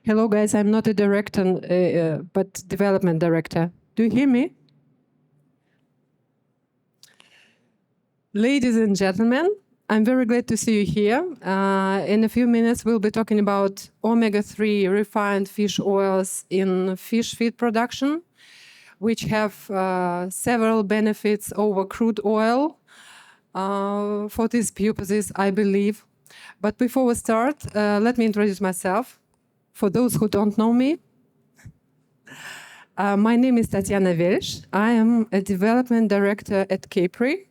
Hello, guys. I'm not a director, but development director. Do you hear me? Ladies and gentlemen, I'm very glad to see you here. In a few minutes, we'll be talking about omega-3 refined fish oils in fish feed production, which have several benefits over crude oil for these purposes, I believe. But before we start, let me introduce myself. For those who don't know me, my name is Tatiana Velsh. I am a development director at Kapri,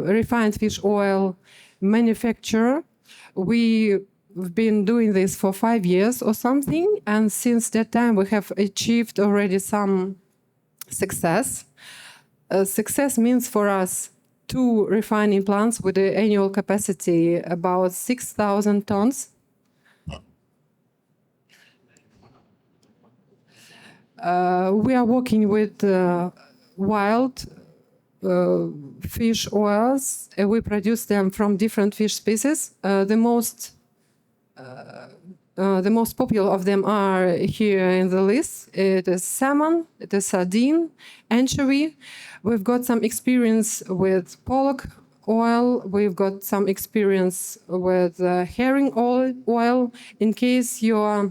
refined fish oil manufacturer. We've been doing this for 5 years or something, and since that time we have achieved already some success. Success means for us 2 refining plants with an annual capacity about 6,000 tons. We are working with wild fish oils. We produce them from different fish species. The most popular of them are here in the list. It is salmon, it is sardine, anchovy. We've got some experience with pollock oil. We've got some experience with herring oil. In case you're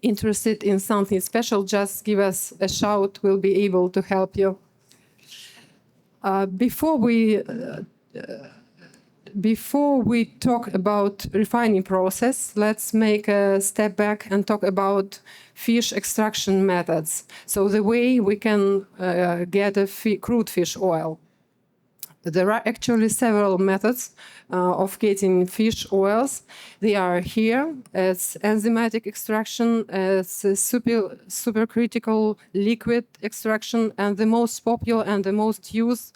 interested in something special, just give us a shout. We'll be able to help you. Before we talk about refining process, let's make a step back and talk about fish extraction methods. So the way we can get a crude fish oil. There are actually several methods of getting fish oils. They are here as enzymatic extraction, as supercritical liquid extraction, and the most popular and the most used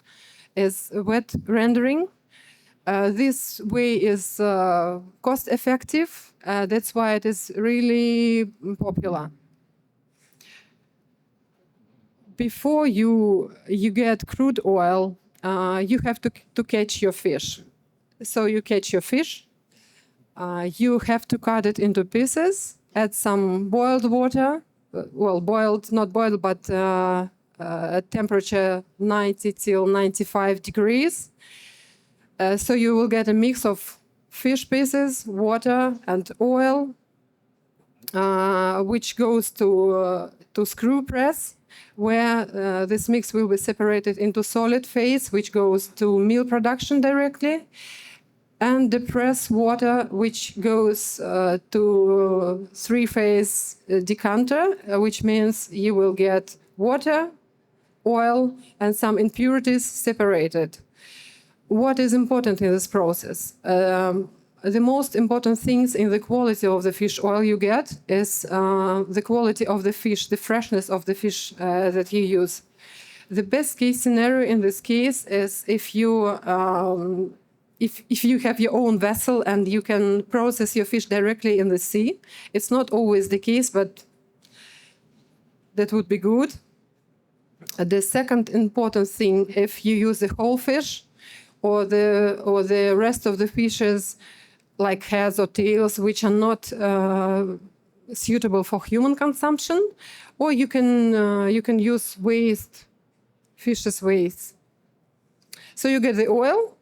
is wet rendering. This way is cost effective. That's why it is really popular. Before you get crude oil, you have to catch your fish. So you catch your fish, you have to cut it into pieces, add some boiled water, well, boiled, not boiled, but at temperature 90 till 95 degrees. So you will get a mix of fish pieces, water, and oil, which goes to screw press, where this mix will be separated into solid phase, which goes to meal production directly, and the press water, which goes to 3-phase decanter, which means you will get water, oil, and some impurities separated. What is important in this process? The most important things in the quality of the fish oil you get is the quality of the fish, the freshness of the fish that you use. The best case scenario in this case is if you have your own vessel and you can process your fish directly in the sea. It's not always the case, but that would be good. The second important thing, if you use the whole fish or the rest of the fishes, like heads or tails, which are not suitable for human consumption, or you can use waste, fish's waste. So you get the oil,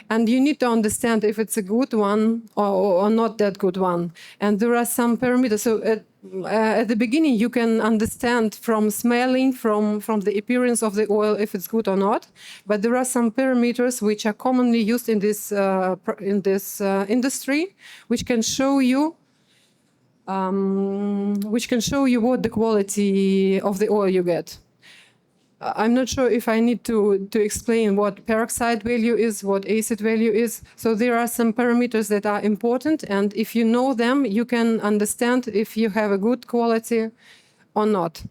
and you need to understand if it's a good one or not that good one. And there are some parameters. So at the beginning, you can understand from smelling, from the appearance of the oil, if it's good or not. But there are some parameters which are commonly used in this industry, which can show you what the quality of the oil you get. I'm not sure if I need to explain what peroxide value is, what acid value is. So there are some parameters that are important, and if you know them, you can understand if you have a good quality or not.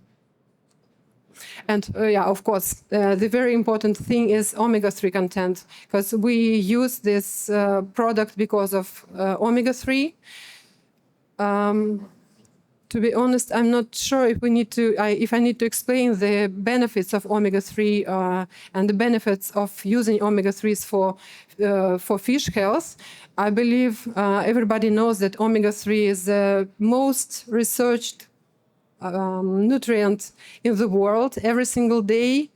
And yeah, of course, the very important thing is omega-3 content, because we use this product because of omega-3. To be honest, I'm not sure if I need to explain the benefits of omega-3 and the benefits of using omega-3s for fish health. I believe everybody knows that omega-3 is the most researched nutrient in the world. Every single day,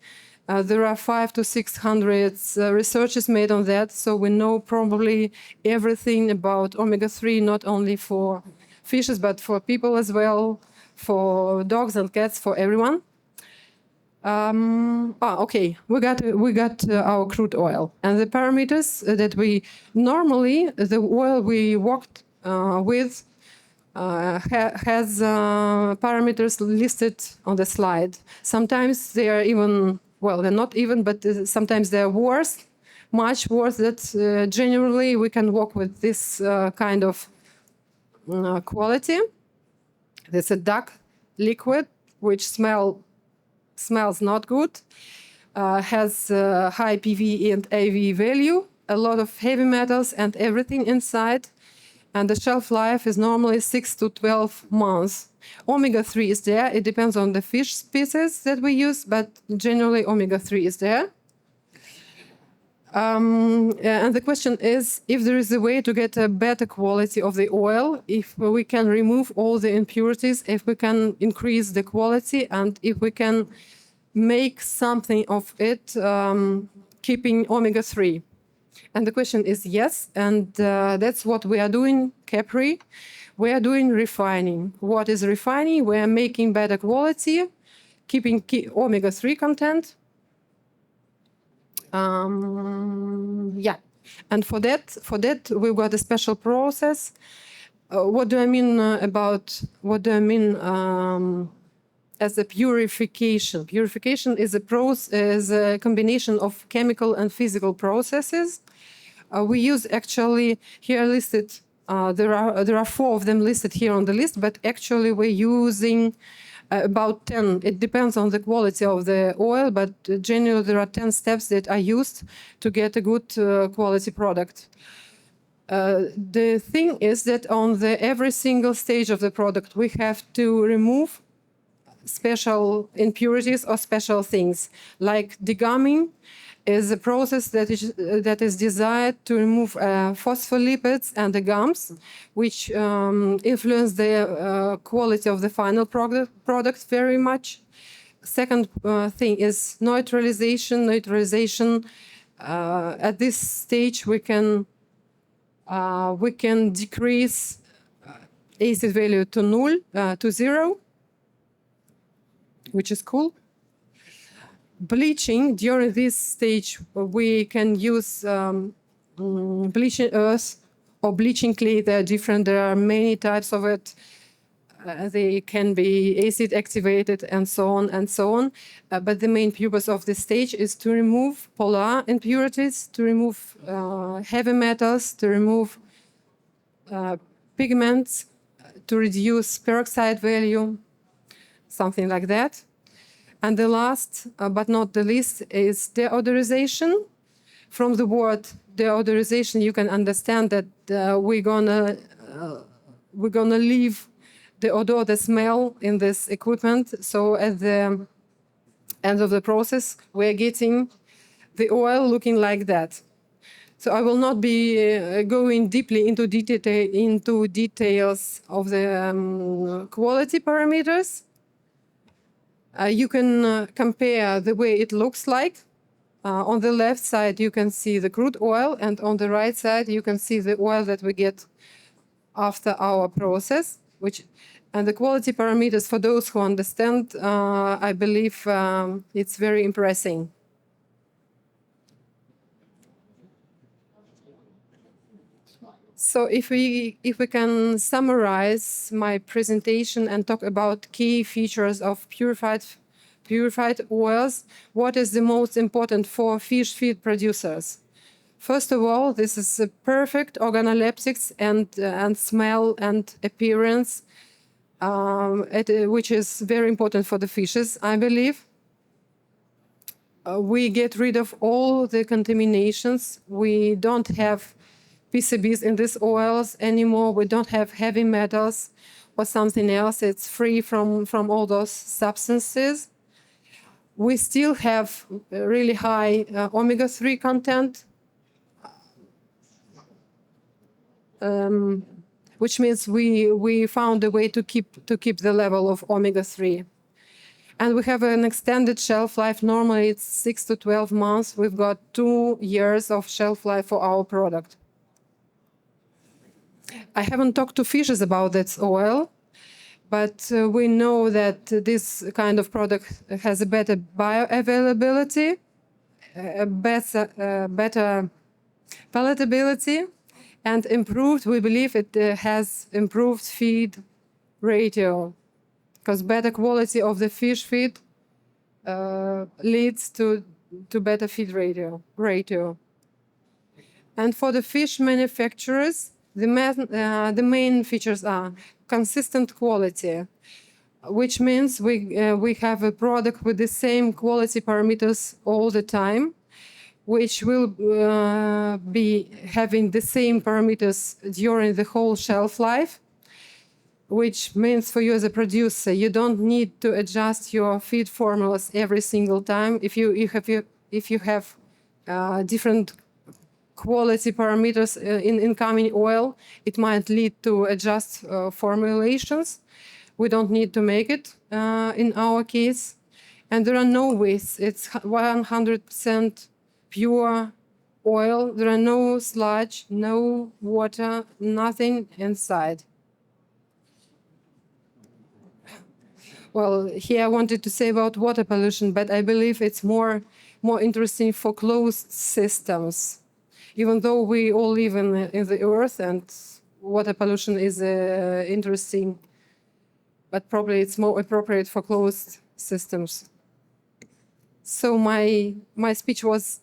there are 500 to 600 researches made on that. So we know probably everything about omega-3, not only for fishes, but for people as well, for dogs and cats, for everyone. Okay, we got our crude oil, and the parameters that we normally, the oil we worked with has parameters listed on the slide. Sometimes they are even, well, they're not even, but sometimes they're worse, much worse. That generally we can work with this kind of quality. There's a dark liquid which smells not good, has high PV and AV value, a lot of heavy metals and everything inside, and the shelf life is normally 6 to 12 months. Omega-3 is there. It depends on the fish species that we use, but generally omega-3 is there. And the question is if there is a way to get a better quality of the oil, if we can remove all the impurities, if we can increase the quality, and if we can make something of it, keeping omega-3. And the question is yes, and that's what we are doing, Kapri. We are doing refining. What is refining? We are making better quality, keeping omega-3 content. Yeah, and for that we've got a special process. What do I mean as a purification? Purification is a combination of chemical and physical processes. We use actually here listed. There are 4 of them listed here on the list, but actually we're using about 10. It depends on the quality of the oil, but generally there are 10 steps that are used to get a good quality product. The thing is that on every single stage of the product, we have to remove special impurities or special things. Like degumming is a process that is designed to remove phospholipids and the gums, which influence the quality of the final product very much. Second thing is neutralization. Neutralization, at this stage, we can decrease acid value to null, to 0, which is cool. Bleaching, during this stage, we can use bleaching earth or bleaching clay. They are different. There are many types of it. They can be acid activated and so on and so on. But the main purpose of this stage is to remove polar impurities, to remove heavy metals, to remove pigments, to reduce peroxide value, something like that. And the last, but not the least, is deodorization. From the word deodorization, you can understand that we're gonna leave the odor, the smell in this equipment. So at the end of the process, we're getting the oil looking like that. So I will not be going deeply into details of the quality parameters. You can compare the way it looks like. On the left side, you can see the crude oil, and on the right side, you can see the oil that we get after our process. And the quality parameters, for those who understand, I believe it's very impressive. So if we can summarize my presentation and talk about key features of purified oils, what is the most important for fish feed producers? First of all, this is a perfect organoleptics and smell and appearance, which is very important for the fishes, I believe. We get rid of all the contaminations. We don't have PCBs in these oils anymore. We don't have heavy metals. or something else. It's free from all those substances. We still have really high omega-3 content, which means we found a way to keep the level of omega-3. And we have an extended shelf life. Normally it's 6 to 12 months. We've got 2 years of shelf life for our product. I haven't talked to fishes about this oil, but we know that this kind of product has a better bioavailability, a better palatability, and we believe it has improved feed ratio, because better quality of the fish feed leads to better feed ratio. And for the fish manufacturers, the main features are consistent quality, which means we have a product with the same quality parameters all the time, which will be having the same parameters during the whole shelf life, which means for you as a producer, you don't need to adjust your feed formulas every single time. If you have different quality parameters in incoming oil, it might lead to adjust formulations. We don't need to make it in our case. And there are no wastes. It's 100% pure oil. There are no sludge, no water, nothing inside. Well, here I wanted to say about water pollution, but I believe it's more interesting for closed systems. Even though we all live in the earth and water pollution is interesting, but probably it's more appropriate for closed systems. So my speech was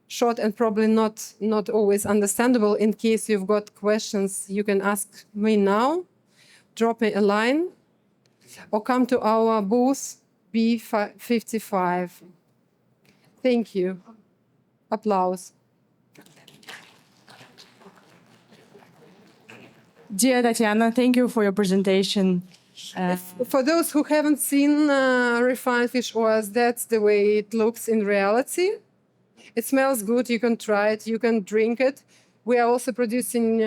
short and probably not always understandable. In case you've got questions, you can ask me now, drop me a line, or come to our booth B55. Thank you. Applause. Dear Tatiana, thank you for your presentation. For those who haven't seen refined fish oils, that's the way it looks in reality. It smells good. You can try it. You can drink it. We are also producing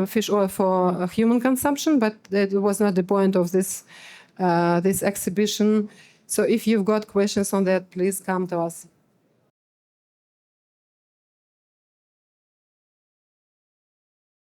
fish oil for human consumption, but that was not the point of this exhibition. So if you've got questions on that, please come to us.